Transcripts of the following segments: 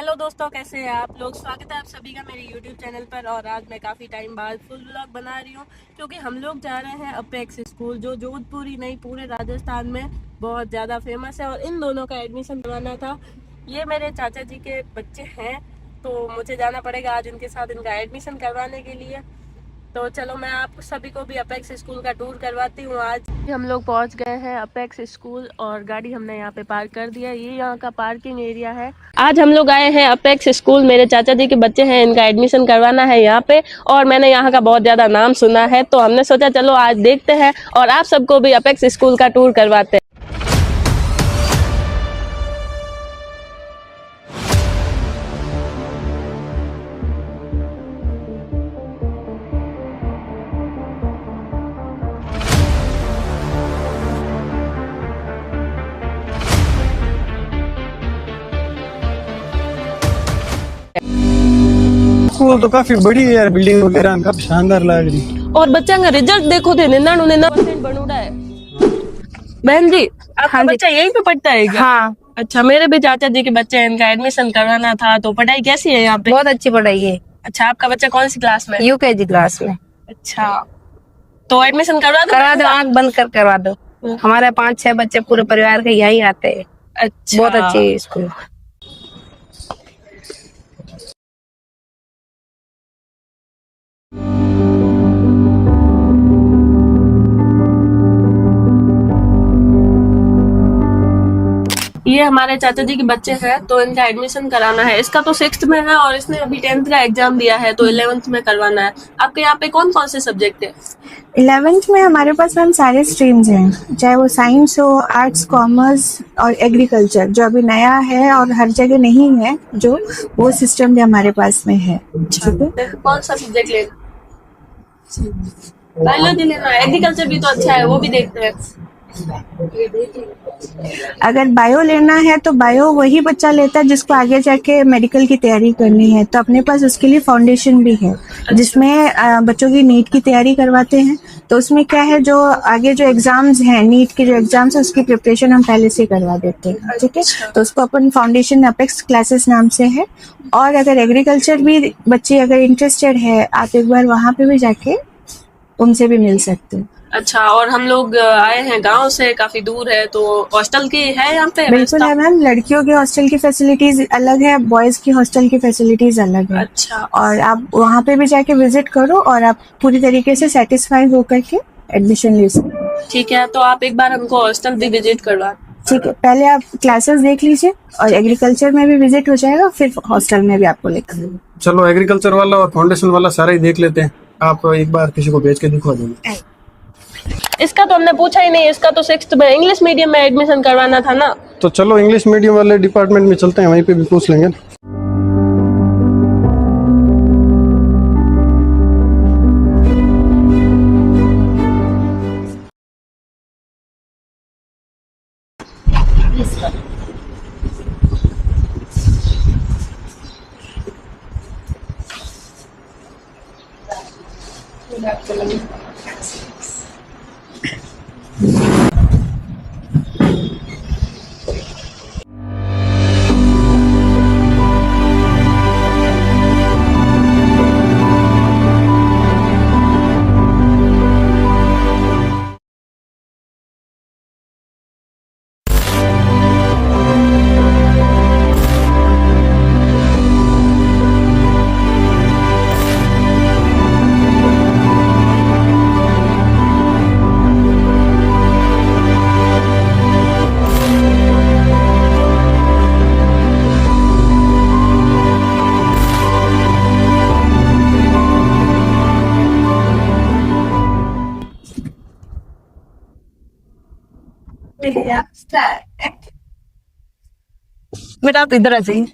Hello दोस्तों, कैसे हैं आप लोग। स्वागत है आप सभी का मेरे यूट्यूब चैनल पर। और आज मैं काफ़ी टाइम बाद फुल व्लॉग बना रही हूँ क्योंकि हम लोग जा रहे हैं अपेक्स स्कूल, जो जोधपुर ही नहीं पूरे राजस्थान में बहुत ज़्यादा फेमस है। और इन दोनों का एडमिशन करवाना था। ये मेरे चाचा जी के बच्चे हैं, तो मुझे जाना पड़ेगा आज इनके साथ इनका एडमिशन करवाने के लिए। तो चलो मैं आप सभी को भी अपेक्स स्कूल का टूर करवाती हूँ। आज हम लोग पहुँच गए हैं अपेक्स स्कूल और गाड़ी हमने यहाँ पे पार्क कर दिया। ये यहाँ का पार्किंग एरिया है। आज हम लोग आए हैं अपेक्स स्कूल, मेरे चाचा जी के बच्चे हैं, इनका एडमिशन करवाना है यहाँ पे। और मैंने यहाँ का बहुत ज़्यादा नाम सुना है, तो हमने सोचा चलो आज देखते हैं और आप सबको भी अपेक्स स्कूल का टूर करवाते हैं। स्कूल तो काफी बड़ी है यार, बिल्डिंग वगैरह काफी शानदार लग रही। और बच्चा का रिजल्ट देखो थे, 99% बनूड़ा है। बहन जी, आपका बच्चा यहीं पे पढ़ता है क्या? हाँ, अच्छा, मेरे भी चाचा जी के बच्चे हैं, इनका एडमिशन करवाना था। तो पढ़ाई कैसी है यहाँ पे? बहुत अच्छी पढ़ाई है। अच्छा, आपका बच्चा कौन सी क्लास में? यूकेजी क्लास में। अच्छा, तो एडमिशन करवा दो। आंख बंद कर करवा दो। हमारे 5-6 बच्चे पूरे परिवार के यही आते हैं। अच्छा, बहुत अच्छी है स्कूल। ये हमारे चाचा जी के बच्चे हैं, तो इनका एडमिशन कराना है। इसका तो 6th में है और इसने अभी 10th का एग्जाम दिया है, तो 11th में करवाना है। आपके यहाँ पे कौन कौन से सब्जेक्ट है? 11th में हमारे पास मैम सारे स्ट्रीम्स हैं, चाहे वो साइंस हो, आर्ट्स, कॉमर्स और एग्रीकल्चर, जो अभी नया है और हर जगह नहीं है, जो वो सिस्टम भी हमारे पास में है। कौन सा सब्जेक्ट लेना? बायोलॉजी लेना है। एग्रीकल्चर भी तो अच्छा है, वो भी देखते हैं। अगर बायो लेना है तो बायो वही बच्चा लेता है जिसको आगे जाके मेडिकल की तैयारी करनी है, तो अपने पास उसके लिए फाउंडेशन भी है जिसमें बच्चों की नीट की तैयारी करवाते हैं। तो उसमें क्या है, जो आगे जो एग्जाम्स हैं, नीट के जो एग्जाम्स हैं, उसकी प्रिपरेशन हम पहले से करवा देते हैं। ठीक है, तो उसको अपन फाउंडेशन अपेक्स क्लासेस नाम से है। और अगर एग्रीकल्चर भी बच्चे अगर इंटरेस्टेड है, आप एक बार वहाँ पे भी जाके उनसे भी मिल सकते हैं। अच्छा, और हम लोग आए हैं गांव से, काफी दूर है, तो हॉस्टल की है यहाँ पे? बिल्कुल है मैम, लड़कियों के हॉस्टल की फैसिलिटीज अलग है, बॉयज की हॉस्टल की फैसिलिटीज अलग है। अच्छा, और आप वहाँ पे भी जाके विजिट करो और आप पूरी तरीके से सेटिस्फाई होकर के एडमिशन ले सकते। ठीक है, तो आप एक बार हमको हॉस्टल भी विजिट करवा। ठीक है, पहले आप क्लासेस देख लीजिए और एग्रीकल्चर में भी विजिट हो जाएगा, फिर हॉस्टल में भी आपको लेकर। चलो एग्रीकल्चर वाला और फाउंडेशन वाला सारा ही देख लेते हैं। आप एक बार किसी को भेज के दिखवा देंगे। इसका तो हमने पूछा ही नहीं। इसका तो 6th में इंग्लिश मीडियम में एडमिशन करवाना था ना। तो चलो इंग्लिश मीडियम वाले डिपार्टमेंट में चलते हैं, वहीं पे भी पूछ लेंगे। बेटा आप इधर आ जाइए।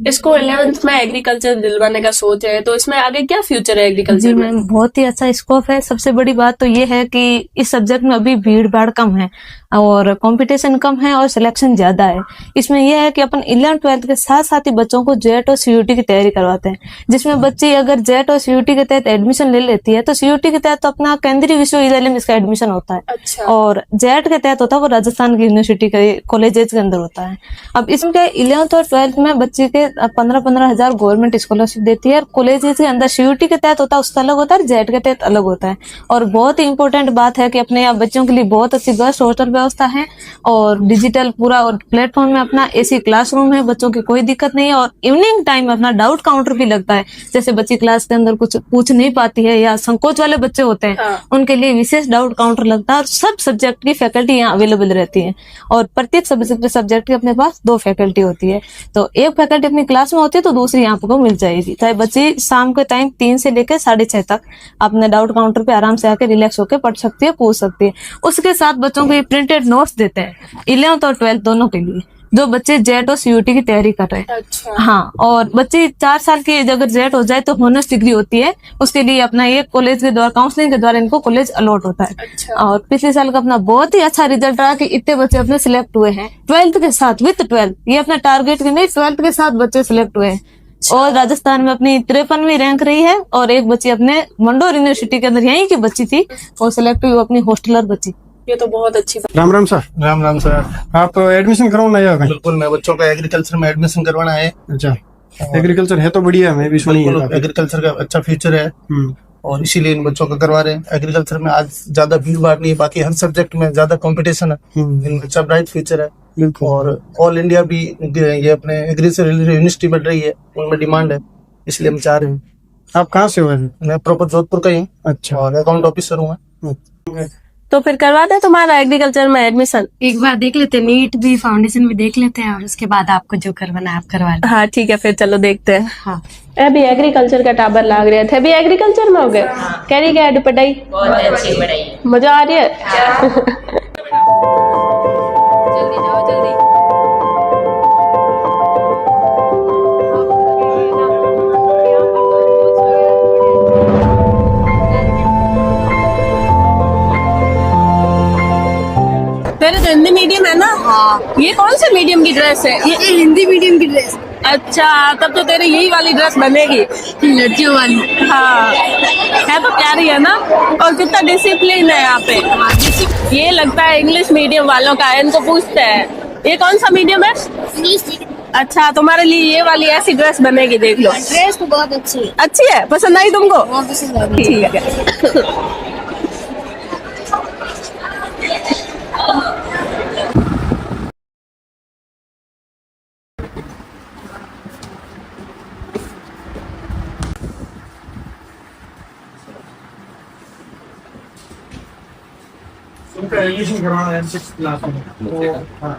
इसको 11th में एग्रीकल्चर दिलवाने का सोच है, तो इसमें आगे क्या फ्यूचर है जी एग्रीकल्चर में? मैम, बहुत ही अच्छा स्कोप है। सबसे बड़ी बात तो ये है कि इस सब्जेक्ट में अभी भीड़ भाड़ कम है। और कंपटीशन कम है और सिलेक्शन ज्यादा है। इसमें यह है कि अपन 11th-12th के साथ साथ ही बच्चों को जेट और सीयूटी की तैयारी करवाते हैं, जिसमें बच्ची अगर जेट और सीयूटी के तहत एडमिशन ले लेती है तो सीयूटी के तहत तो अपना केंद्रीय विश्वविद्यालय में इसका एडमिशन होता है। अच्छा। और जेट के तहत होता है वो राजस्थान की यूनिवर्सिटी के कॉलेजेस के अंदर होता है। अब इसमें 11th और 12th में बच्चे के 15-15 हजार गवर्नमेंट स्कॉलरशिप देती है, और कॉलेजेस के अंदर सीयूटी के तहत होता है उसका अलग होता है, जेट के तहत अलग होता है। और बहुत ही इंपॉर्टेंट बात है कि अपने यहाँ बच्चों के लिए बहुत अच्छी बेस्ट हॉस्टल व्यवस्था है और डिजिटल पूरा और प्लेटफॉर्म में अपना एसी क्लासरूम है, बच्चों की कोई दिक्कत नहीं है। और इवनिंग टाइम में अपना डाउट काउंटर भी लगता है, जैसे बच्ची क्लास के अंदर कुछ पूछ नहीं पाती है या संकोच वाले बच्चे होते हैं, हाँ। उनके लिए विशेष डाउट काउंटर लगता है। और सब सब्जेक्ट की फैकल्टी यहाँ अवेलेबल रहती है, और प्रत्येक सब्जेक्ट की अपने पास 2 फैकल्टी होती है। तो एक फैकल्टी अपनी क्लास में होती है तो दूसरी यहाँ को मिल जाएगी, चाहे बच्ची शाम के टाइम 3 से लेकर 6:30 तक अपने डाउट काउंटर पे आराम से आके रिलैक्स होकर पढ़ सकती है, पूछ सकती है। उसके साथ बच्चों को ये प्रिंटेड नोट्स देते हैं 11th और 12th दोनों के लिए, जो बच्चे जेट और सीयूटी की तैयारी कर रहे हैं। अच्छा। हाँ, और बच्चे 4 साल की अगर जेट हो जाए तो होनर्स डिग्री होती है, उसके लिए अपना ये कॉलेज के द्वारा काउंसलिंग के द्वारा इनको कॉलेज अलॉट होता है। अच्छा। और पिछले साल का अपना बहुत ही अच्छा रिजल्ट रहा कि इतने बच्चे अपने सिलेक्ट हुए हैं 12th के साथ, विद 12th। ये अपना टारगेट की नहीं, 12th के साथ बच्चे सिलेक्ट हुए हैं। और राजस्थान में अपनी 53वीं रैंक रही है, और एक बच्ची अपने मंडोर यूनिवर्सिटी के अंदर यहीं की बच्ची थी और सिलेक्ट हुई, वो अपनी हॉस्टलर बच्ची। ये तो बहुत अच्छी बात। राम राम सर। राम राम सर। आप एडमिशन करवाना है कहीं? बिल्कुल, मैं बच्चों का एग्रीकल्चर में एडमिशन करवाना है। अच्छा, एग्रीकल्चर है तो बढ़िया, मैं भी सुनी है। एग्रीकल्चर का अच्छा फ्यूचर है और इसीलिए इन बच्चों का करवा रहे हैं। एग्रीकल्चर में आज ज्यादा भीड़ भाड़ नहीं है, बाकी हर सब्जेक्ट में ज्यादा कंपटीशन है, इन अच्छा ब्राइट फ्यूचर है। बिल्कुल। और ऑल इंडिया भी ये अपने एग्री से रिलेटेड यूनिवर्सिटी बढ़ रही है, उनमें डिमांड है, इसलिए हम चाह रहे हैं। आप कहाँ से हुए? मैं प्रॉपर जोधपुर का ही हूँ। अच्छा। और अकाउंट ऑफिसर हूँ मैं। तो फिर करवा दे तुम्हारा एग्रीकल्चर में एडमिशन। एक बार देख लेते हैं, नीट भी फाउंडेशन भी देख लेते हैं, और उसके बाद आपको जो करवाना है आप करवा लें। हाँ ठीक है, फिर चलो देखते हैं। हाँ। अभी एग्रीकल्चर का टाबर लाग रहे थे, अभी एग्रीकल्चर में हो गए। कह रही क्या पढ़ाई? बहुत अच्छी पढ़ाई। मजा आ रही है? जल्दी जाओ जल्दी। तेरे तो हिंदी मीडियम है ना? हाँ। ये कौन से मीडियम की ड्रेस है? ये हिंदी मीडियम की ड्रेस, अच्छा, तब तो तेरे यही वाली ड्रेस बनेगी, लड़कियों वाली। हाँ। है तो प्यारी है ना, और कितना डिसिप्लिन है यहाँ पे। ये लगता है इंग्लिश मीडियम वालों का है, इनको पूछते हैं ये कौन सा मीडियम है? अच्छा, तुम्हारे लिए ये वाली ऐसी ड्रेस बनेगी, देख लो। ड्रेस तो बहुत अच्छी है। अच्छी है, पसंद आई तुमको? बहुत पसंद आ गई। ठीक है। उनका एडमिशन करवाना है 6th क्लास में, तो हाँ,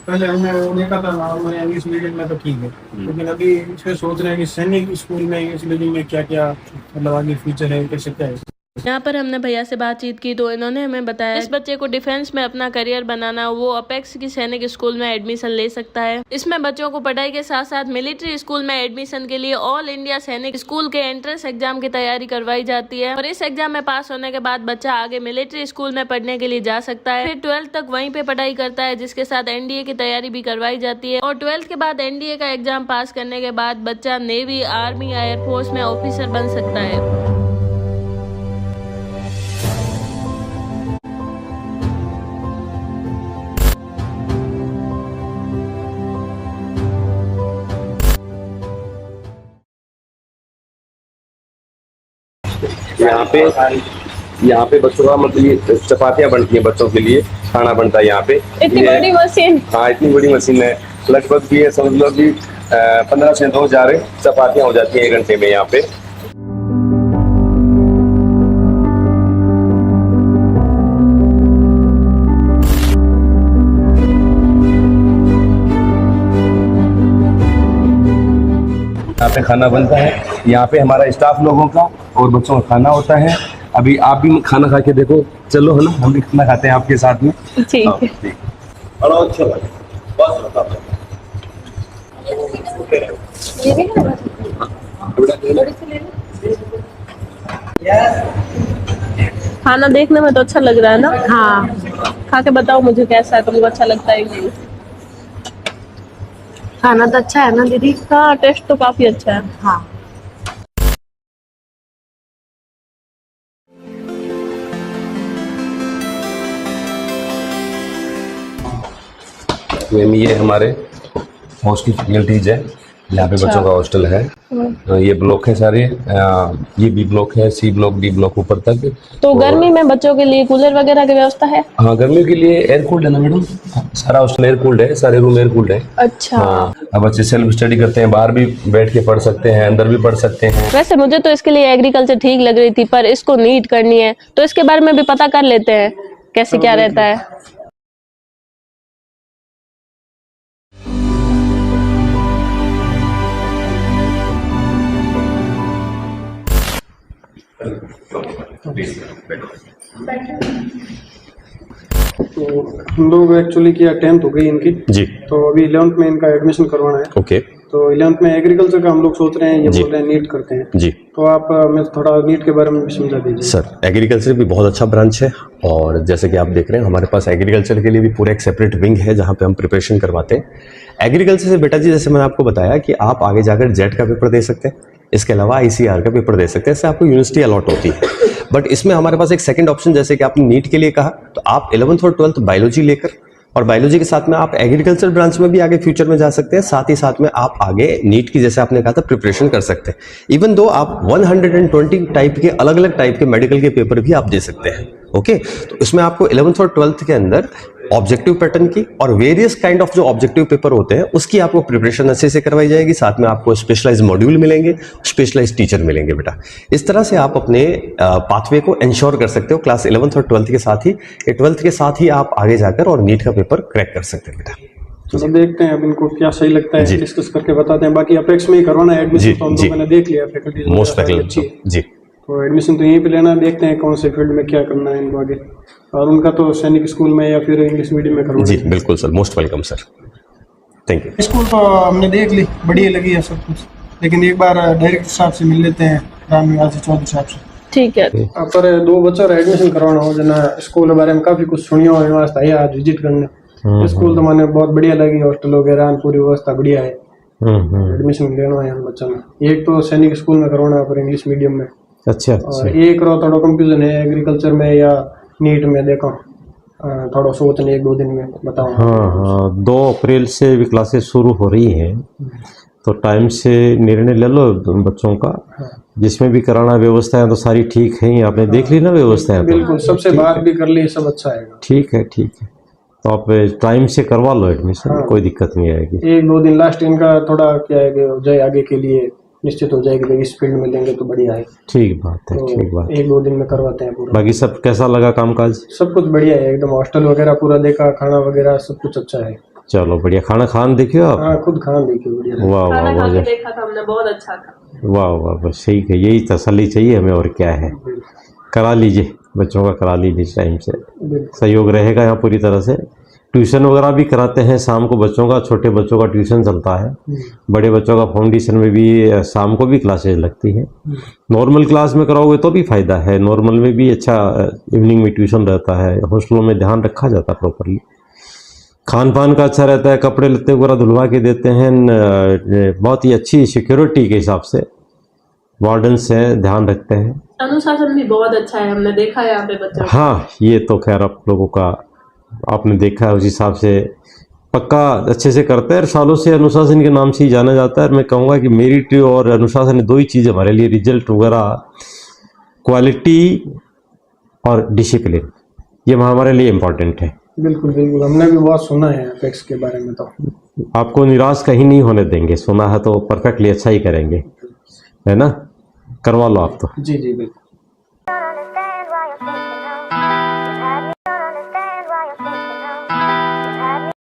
पहले हमने वो देखा था नॉर्मल इंग्लिश मीडियम में तो ठीक है, लेकिन अभी इसमें सोच रहे हैं कि सैनिक स्कूल में इंग्लिश मीडियम में क्या क्या मतलब आगे फ्यूचर है, कैसे क्या है। यहाँ पर हमने भैया से बातचीत की तो इन्होंने हमें बताया इस बच्चे को डिफेंस में अपना करियर बनाना, वो अपेक्स की सैनिक स्कूल में एडमिशन ले सकता है। इसमें बच्चों को पढ़ाई के साथ साथ मिलिट्री स्कूल में एडमिशन के लिए ऑल इंडिया सैनिक स्कूल के एंट्रेंस एग्जाम की तैयारी करवाई जाती है, और इस एग्जाम में पास होने के बाद बच्चा आगे मिलिट्री स्कूल में पढ़ने के लिए जा सकता है। फिर 12th तक वहीं पे पढ़ाई करता है, जिसके साथ एनडीए की तैयारी भी करवाई जाती है। और 12th के बाद एनडीए का एग्जाम पास करने के बाद बच्चा नेवी, आर्मी, एयरफोर्स में ऑफिसर बन सकता है। यहाँ पे बच्चों का मतलब ये चपातियाँ बनती हैं, बच्चों के लिए खाना बनता है यहाँ पे। इतनी बड़ी मशीन? हाँ, इतनी बड़ी मशीन है, लगभग भी समझ लो कि 15 से 2000 चपातियाँ हो जाती हैं 1 घंटे में यहाँ पे। यहाँ पे खाना बनता है, यहाँ पे हमारा स्टाफ लोगों का और बच्चों का खाना होता है। अभी आप भी खाना खा के देखो, चलो है ना, हम भी खाना खाते हैं आपके साथ में। ठीक है। ठीक, बड़ा अच्छा लगा, बहुत खाना देखने में तो अच्छा लग रहा है ना? हाँ। खा के बताओ मुझे कैसा है, तुमको अच्छा लगता है कि नहीं? खाना तो अच्छा है ना दीदी? हाँ, टेस्ट तो काफी अच्छा है। हाँ। मैम ये हमारे हॉस्टल फैकल्टीज है, यहाँ पे बच्चों का हॉस्टल है। ये ब्लॉक है सारे, ये बी ब्लॉक है, सी ब्लॉक, डी ब्लॉक ऊपर तक। तो गर्मी में बच्चों के लिए कूलर वगैरह की व्यवस्था है? हाँ, गर्मी के लिए एयर कूल्ड है ना मैडम, सारा हॉस्टल एयर कूल्ड है, सारे रूम एयर कूल्ड है। अच्छा। हाँ, अब बच्चे सेल्फ स्टडी करते हैं, बाहर भी बैठ के पढ़ सकते हैं, अंदर भी पढ़ सकते हैं। वैसे मुझे तो इसके लिए एग्रीकल्चर ठीक लग रही थी, पर इसको नीट करनी है तो इसके बारे में भी पता कर लेते हैं कैसे क्या रहता है। तो हम लोग एक्चुअली किया 10th हो गई इनकी जी। तो अभी 11th में इनका एडमिशन करवाना है। ओके। तो 11th में एग्रीकल्चर का हम लोग सोच रहे हैं, ये बोल रहे हैं नीट करते हैं। जी। तो आप हमें थोड़ा नीट के बारे में भी समझा दीजिए। सर, एग्रीकल्चर भी बहुत अच्छा ब्रांच है और जैसे कि आप देख रहे हैं हमारे पास एग्रीकल्चर के लिए भी पूरा एक सेपरेट विंग है जहाँ पे हम प्रिपरेशन करवाते हैं। एग्रीकल्चर से बेटा जी, जैसे मैंने आपको बताया कि आप आगे जाकर जेट का पेपर दे सकते हैं, इसके अलावा ICR का पेपर दे सकते हैं, इससे आपको यूनिवर्सिटी अलॉट होती है। बट इसमें हमारे पास एक सेकंड ऑप्शन, जैसे कि आपने नीट के लिए कहा, तो आप 11th और 12th बायोलॉजी लेकर और बायोलॉजी के साथ में आप एग्रीकल्चर ब्रांच में भी आगे फ्यूचर में जा सकते हैं। साथ ही साथ में आप आगे नीट की, जैसे आपने कहा था, प्रिपरेशन कर सकते हैं। इवन दो आप 120 टाइप के अलग अलग टाइप के मेडिकल के पेपर भी आप दे सकते हैं। ओके, तो इसमें आपको 11th और 12th के अंदर ऑब्जेक्टिव पैटर्न की और वेरियस काइंड ऑफ जो ऑब्जेक्टिव पेपर होते हैं उसकी आपको प्रिपरेशन अच्छे से करवाई जाएगी। साथ में आपको स्पेशलाइज मॉड्यूल मिलेंगे, स्पेशलाइज टीचर मिलेंगे बेटा। इस तरह से आप अपने पाथवे को इंश्योर कर सकते हो क्लास 11th और 12th के साथ ही। 12th के साथ ही आप आगे जाकर और नीट का पेपर क्रैक कर सकते हैं बेटा। चलो देखते हैं अब इनको क्या सही लगता है, डिस्कस करके बताते हैं। बाकी अपेक्स में ही करवाना है एडमिशन, तो हम लोगों ने देख लिया फैकल्टी मोस्ट फैकल्टी जी। तो एडमिशन तो यहीं पे लेना, देखते हैं कौन से फील्ड में क्या करना है इनको आगे। और उनका तो सैनिक स्कूल में या फिर इंग्लिश मीडियम में करवाना जी। बिल्कुल sir, most welcome sir, thank you. School तो हमने देख ली, बढ़िया लगी है सब कुछ, लेकिन एक बार डायरेक्टर साहब से मिल लेते हैं, राम निवासी चौधरी साहब से। ठीक है। पर 2 बच्चों का एडमिशन करवाना हो जना, स्कूल के बारे में काफी कुछ सुनियो है, वास्ते आया आज विजिट करने। स्कूल तो मैंने बहुत बढ़िया लगी, हॉस्टल वगैरह पूरी व्यवस्था बढ़िया है। एडमिशन लेना है बच्चों में। एक तो सैनिक स्कूल में करवाना है पर इंग्लिश मीडियम में। अच्छा। और एक थोड़ा कंफ्यूजन है एग्रीकल्चर में या नीट में, देखो थोड़ा सोचने 1-2 दिन में बताओ। हाँ, 2 अप्रैल से भी क्लासेस शुरू हो रही हैं, तो टाइम से निर्णय ले लो बच्चों का। जिसमें भी कराना व्यवस्थाएं तो सारी ठीक है, आपने देख ली ना व्यवस्थाएं? बिल्कुल, सबसे बात भी कर ली, सब अच्छा है। ठीक है, ठीक है, तो आप टाइम से करवा लो एडमिशन, कोई दिक्कत नहीं आएगी। 1-2 दिन लास्ट इनका थोड़ा क्या है कि जाए आगे के लिए निश्चित हो जाएगी, इस फील्ड में लेंगे तो बढ़िया है। ठीक बात है, तो ठीक बात। 1-2 दिन में करवाते हैं पूरा। बाकी सब कैसा लगा कामकाज? सब कुछ बढ़िया है एकदम, हॉस्टल वगैरह पूरा देखा, खाना वगैरह सब कुछ अच्छा है। चलो बढ़िया। खाना देखियो आप? हाँ, खुद खाना देखियो, बढ़िया। वाह वाह वाह, देखा था हमने, बहुत अच्छा था। वाह वाह, बस ठीक है, यही तसल्ली चाहिए हमें, और क्या है। करा लीजिए बच्चों का, करा लीजिए टाइम से, सहयोग रहेगा यहाँ पूरी तरह से। ट्यूशन वगैरह भी कराते हैं शाम को बच्चों का, छोटे बच्चों का ट्यूशन चलता है, बड़े बच्चों का फाउंडेशन में भी शाम को भी क्लासेज लगती हैं। नॉर्मल क्लास में कराओगे तो भी फ़ायदा है, नॉर्मल में भी अच्छा इवनिंग में ट्यूशन रहता है। हॉस्टलों में ध्यान रखा जाता है प्रॉपरली, खान पान का अच्छा रहता है, कपड़े लत्ते वगैरह धुलवा के देते हैं, बहुत ही अच्छी सिक्योरिटी के हिसाब से वार्डन्स हैं, ध्यान रखते हैं। अनुशासन भी बहुत अच्छा है, हमने देखा है यहाँ पे बच्चों। हाँ, ये तो खैर आप लोगों का आपने देखा है, उस हिसाब से पक्का अच्छे से करते हैं। सालों से अनुशासन के नाम से ही जाना जाता है। मैं कहूँगा कि मेरिट और अनुशासन 2 ही चीज़ हमारे लिए, रिजल्ट वगैरह, क्वालिटी और डिसिप्लिन, ये हमारे लिए इम्पोर्टेंट है। बिल्कुल बिल्कुल, हमने भी बहुत सुना है अपेक्स के बारे में, तो आपको निराश कहीं नहीं होने देंगे। सुना है तो परफेक्टली अच्छा ही करेंगे, है ना? करवा लो आप तो। जी जी बिल्कुल।